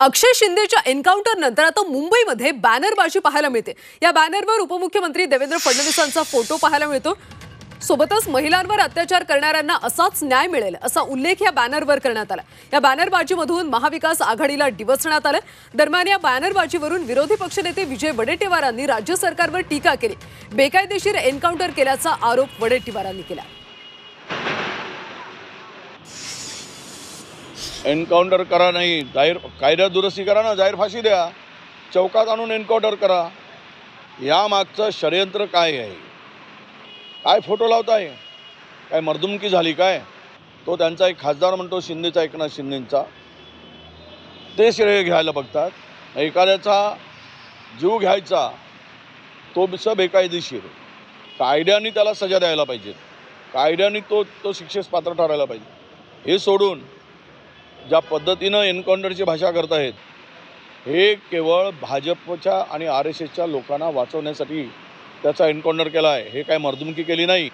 अक्षय शिंदेच्या encounter नंतर आता मुंबईमध्ये बॅनरबाजी पाहायला मिळते। या बॅनरवर उपमुख्यमंत्री देवेंद्र फडणवीसांचा फोटो पाहायला मिळतो। सोबतच महिलांवर अत्याचार करणाऱ्यांना असाच न्याय मिळेल असा उल्लेख या बॅनरवर करण्यात आला। या बॅनरबाजीमधून महाविकास आघाडीला डिवचण्यात आले। दरम्यान या बॅनरबाजीवरून विरोधी पक्षनेते विजय वडेट्टीवारांनी राज्य सरकारवर टीका केली। बेकायदेशीर एन्काउंटर केल्याचा आरोप वडेट्टीवारांनी केला। एन्काउंटर करा नाही, जाहीर कायदा दुरुस्ती करा ना, जाहीर फाशी द्या, चौकात आणून एन्काउंटर करा। या मागचं षडयंत्र काय आहे? काय फोटो लावताय? काय मर्दुमकी झाली काय? तो त्यांचा एक खासदार म्हणतो शिंदेचा, एकनाथ शिंदेचा, ते श्रेय घ्यायला बघतात। एखाद्याचा जीव घ्यायचा तो बेकायदेशीर, कायद्याने त्याला सजा द्यायला पाहिजे, कायद्याने तो शिक्षेस पात्र ठरायला पाहिजे। हे सोडून ज्या पद्धतीनं एन्काउंटरची भाषा करत आहेत, हे केवळ भाजपच्या आणि RSSच्या लोकांना वाचवण्यासाठी त्याचा एन्काउंटर केला आहे। हे काय मर्दुमकी केली नाही।